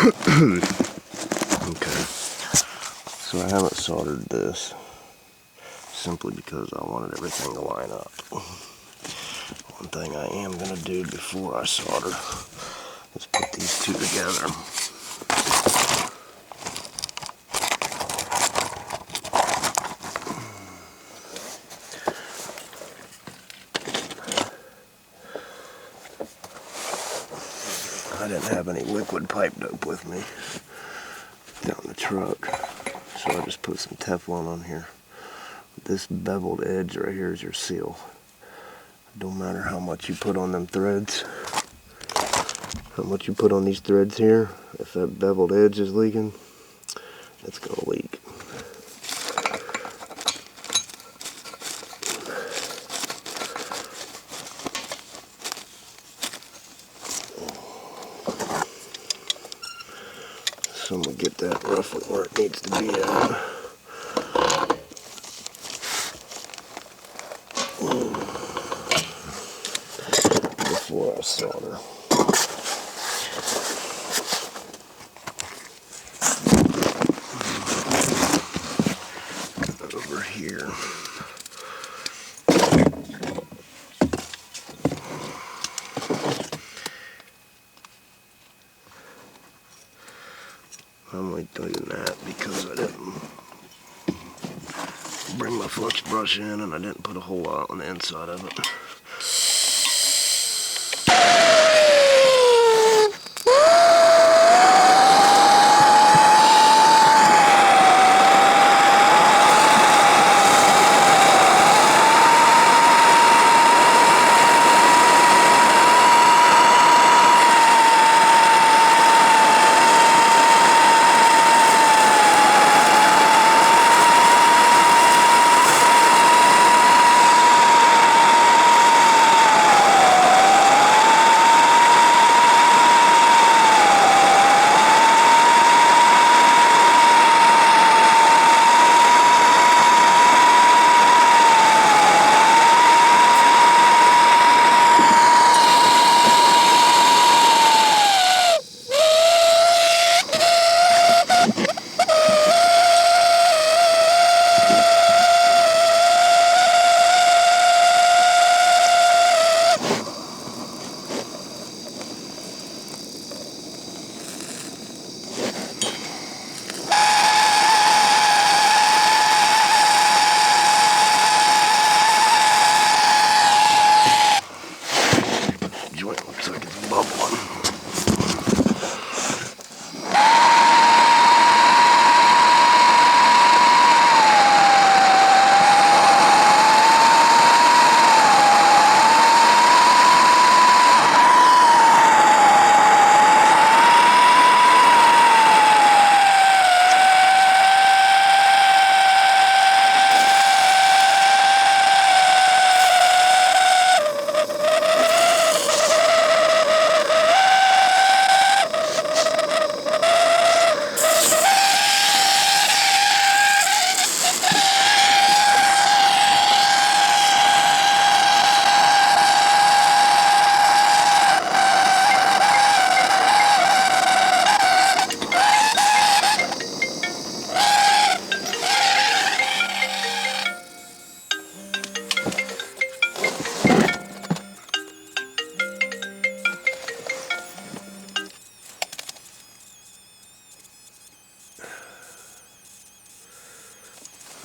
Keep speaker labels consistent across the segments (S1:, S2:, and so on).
S1: Okay, so I haven't soldered this simply because I wanted everything to line up. One thing I am going to do before I solder is put these two together. I didn't have any liquid pipe dope with me down the truck, so I just put some Teflon on here. This beveled edge right here is your seal. Don't matter how much you put on them threads, how much you put on these threads here, if that beveled edge is leaking, it's going to leak. So I'm going to get that roughly where it needs to be at. Before I solder. Over here. I'm only doing that because I didn't bring my flux brush in and I didn't put a whole lot on the inside of it.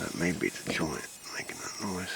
S1: That may be the joint making that noise.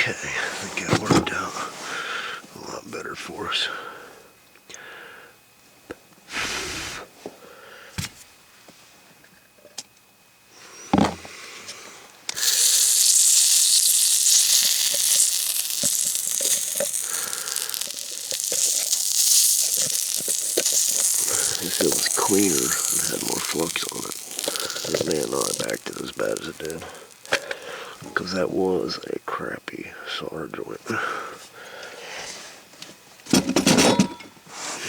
S1: Okay, I think that worked out a lot better for us. If it was cleaner and had more flux on it, it may not have acted as bad as it did. Because that was a crappy solder joint.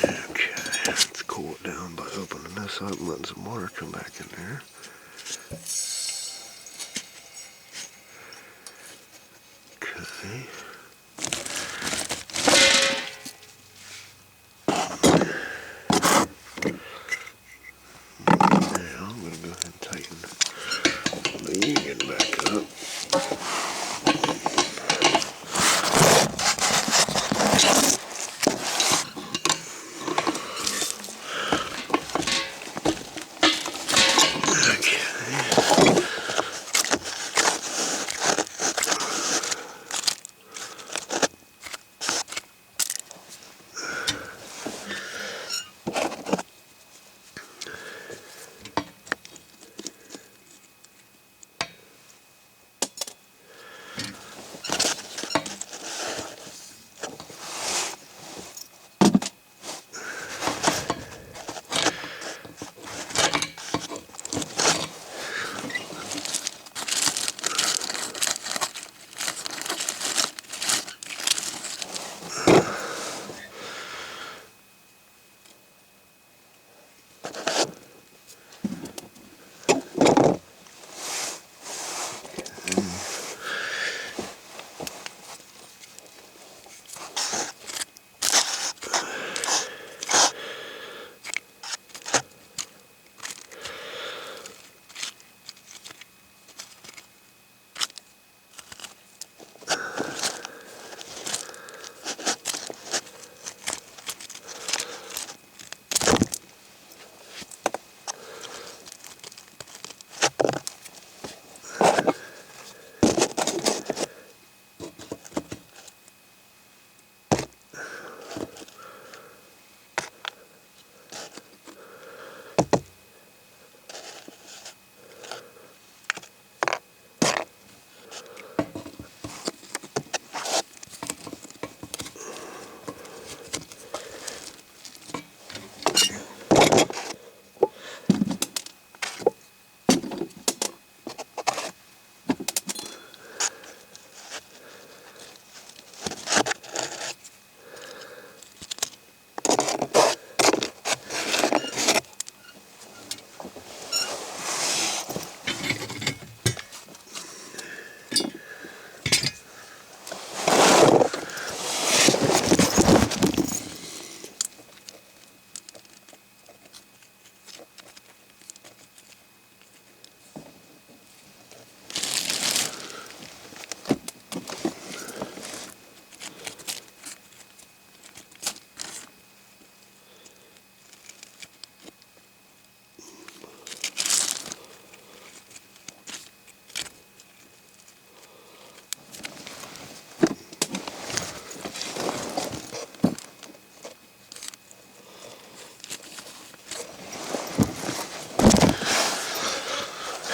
S1: Okay, let's cool it down by opening this up and letting some water come back in there. Okay. Now I'm going to go ahead and tighten the union back up.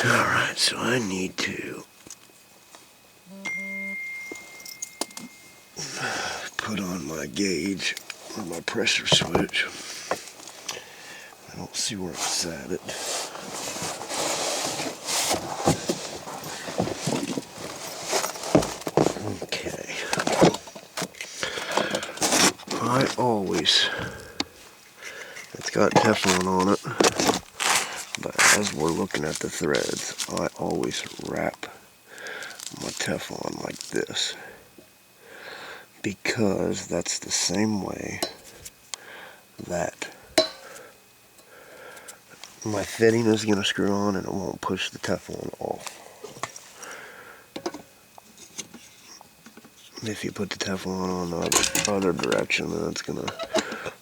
S1: Alright, so I need to put on my gauge or my pressure switch. I don't see where it's at it. Okay. I always, it's got Teflon on it, but as we're looking at the threads, I always wrap my Teflon like this, because that's the same way that my fitting is going to screw on and it won't push the Teflon off. If you put the Teflon on the other direction, then it's going to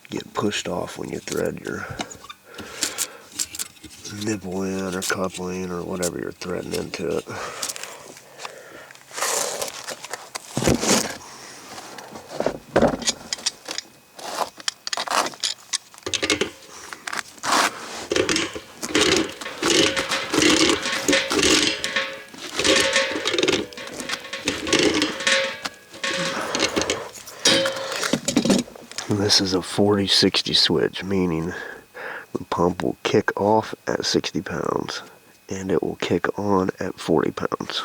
S1: get pushed off when you thread your nipple in or couple in or whatever you're threading into it. This is a 40-60 switch, meaning the pump will kick off at 60 pounds and it will kick on at 40 pounds.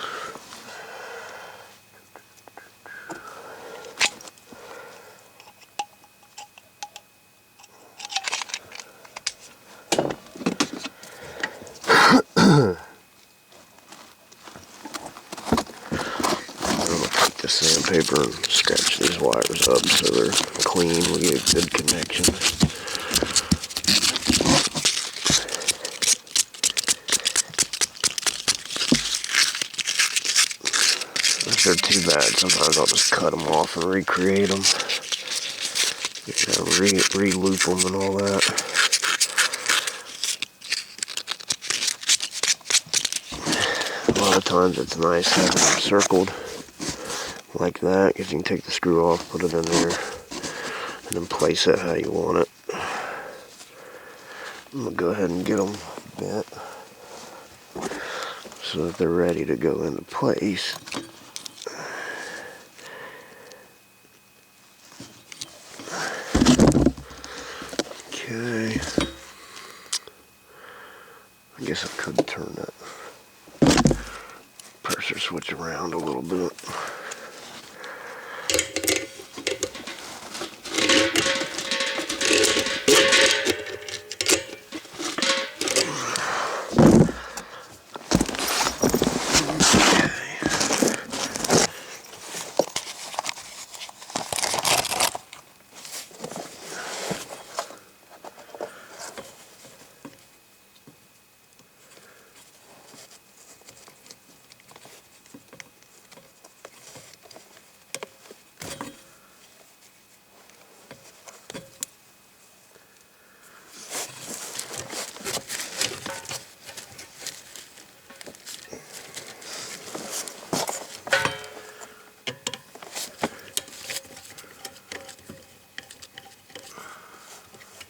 S1: The sandpaper and scratch these wires up so they're clean. We get a good connection. If they're too bad, sometimes I'll just cut them off and recreate them. Re-loop them and all that. A lot of times it's nice having them circled like that, because you can take the screw off, put it in there, and then place it how you want it. I'm going to go ahead and get them bent so that they're ready to go into place. Okay. I guess I could turn that pressure switch around a little bit.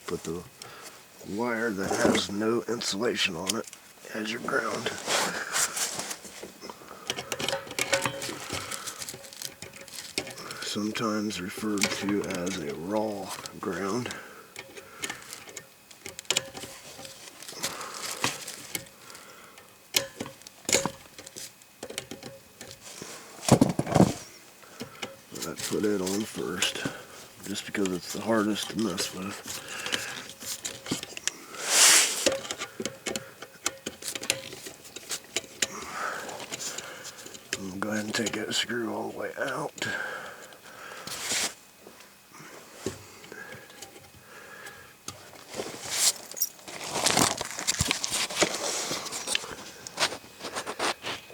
S1: Put the wire that has no insulation on it as your ground. Sometimes referred to as a raw ground. I put it on first, just because it's the hardest to mess with. I'm going to go ahead and take that screw all the way out.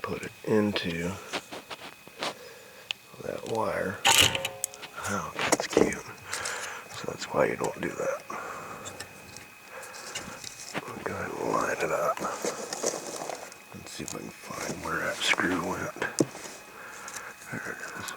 S1: Put it into that wire. Oh, that's cute. So that's why you don't do that. I'll go ahead and line it up. Let's see if I can find where that screw went. There it is.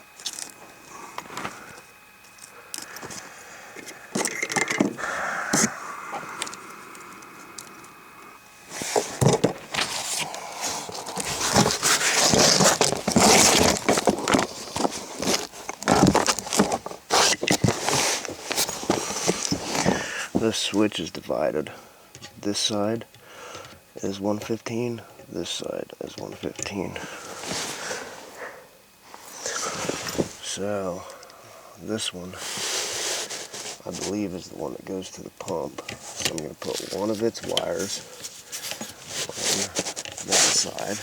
S1: This switch is divided. This side is 115, this side is 115. So this one, I believe, is the one that goes to the pump. So I'm going to put one of its wires on that side,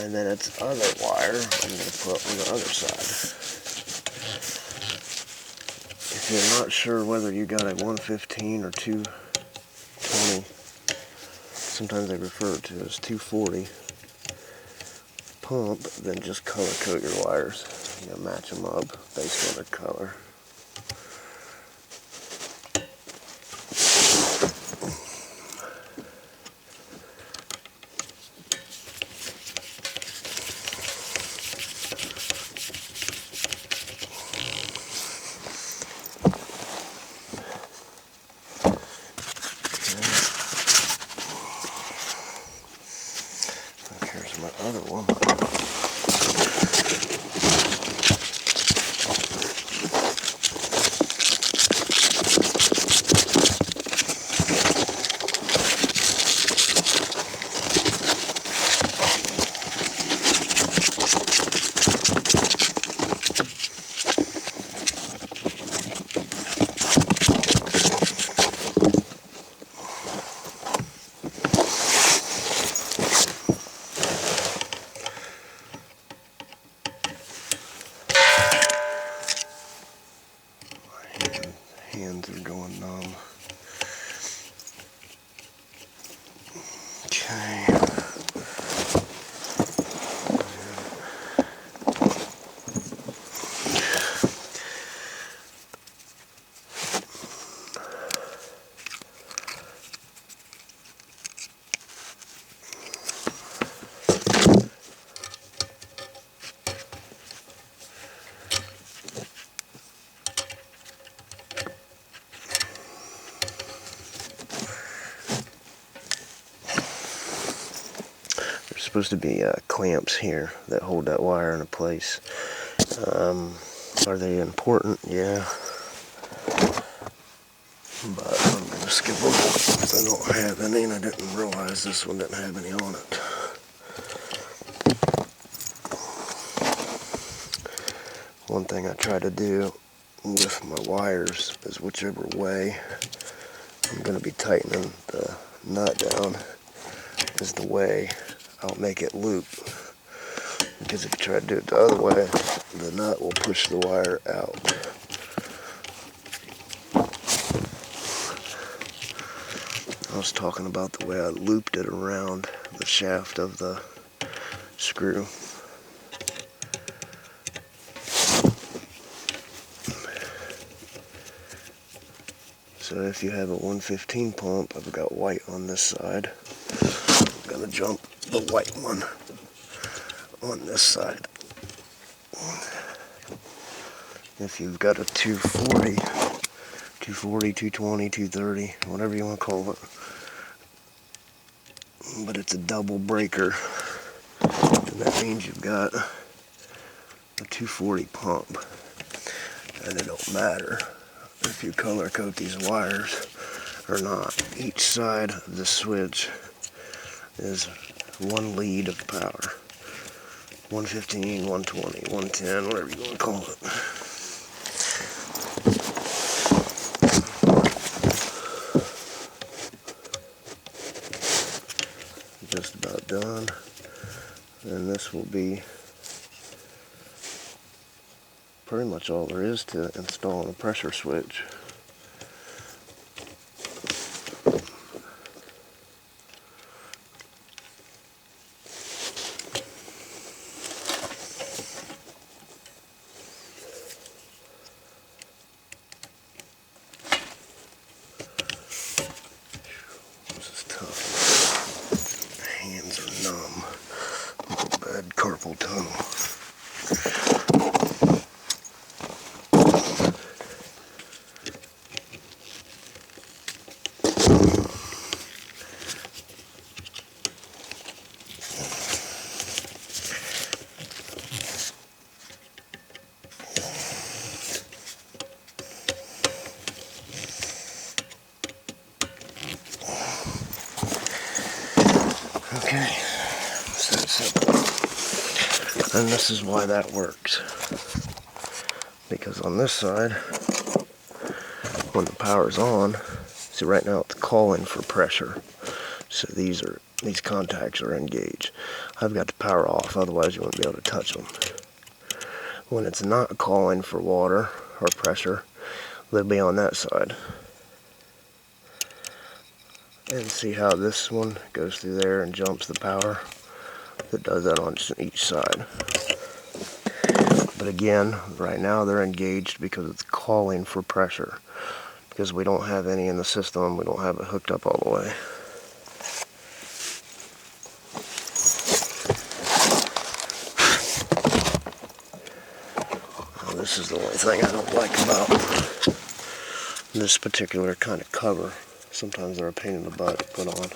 S1: and then its other wire I'm going to put on the other side. If you're not sure whether you got a 115 or 220, sometimes they refer to it as 240 pump, then just color code your wires. You know, match them up based on their color. Here's my other one. Hands are going numb. Okay. There's supposed to be clamps here that hold that wire in place. Are they important? Yeah. But I'm going to skip them because I don't have any, and I didn't realize this one didn't have any on it. One thing I try to do with my wires is whichever way I'm going to be tightening the nut down is the way I'll make it loop. Because if you try to do it the other way, the nut will push the wire out. I was talking about the way I looped it around the shaft of the screw. So if you have a 115 pump, I've got white on this side. I'm going to jump the white one on this side. If you've got a 240, 220, 230, whatever you want to call it, but it's a double breaker, and that means you've got a 240 pump, and it don't matter if you color code these wires or not. Each side of the switch is one lead of power. 115, 120, 110, whatever you want to call it. Just about done. And this will be pretty much all there is to installing a pressure switch. Hands are numb. Bad carpal tunnel. Okay, so simple. And this is why that works. Because on this side, when the power's on, see right now it's calling for pressure. So these contacts are engaged. I've got the power off, otherwise you wouldn't be able to touch them. When it's not calling for water or pressure, they'll be on that side. And see how this one goes through there and jumps the power? It does that on each side. But again, right now they're engaged because it's calling for pressure. Because we don't have any in the system, we don't have it hooked up all the way. Now, this is the only thing I don't like about this particular kind of cover. Sometimes they're a pain in the butt to put on.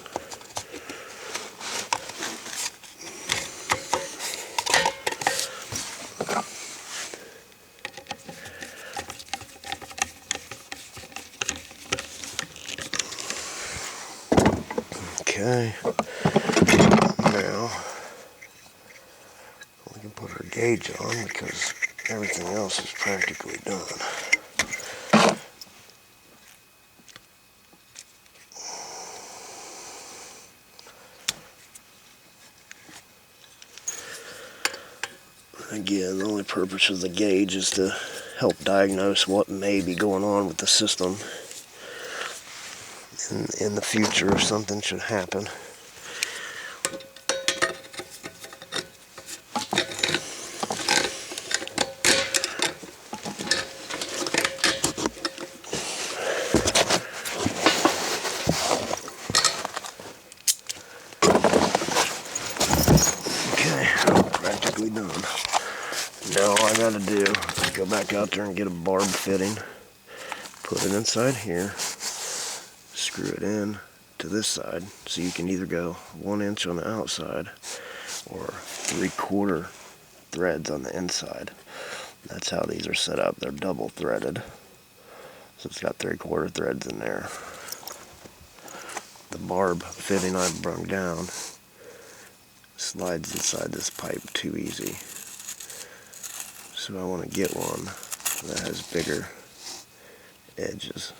S1: Okay, now we can put our gauge on because everything else is practically done. Again, the only purpose of the gauge is to help diagnose what may be going on with the system in the future if something should happen. Okay, practically done. Now all I gotta do is go back out there and get a barb fitting, put it inside here, screw it in to this side, so you can either go 1 inch on the outside or 3/4 threads on the inside. That's how these are set up. They're double threaded, so it's got 3/4 threads in there. The barb fitting I've brung down slides inside this pipe too easy, so I want to get one that has bigger edges.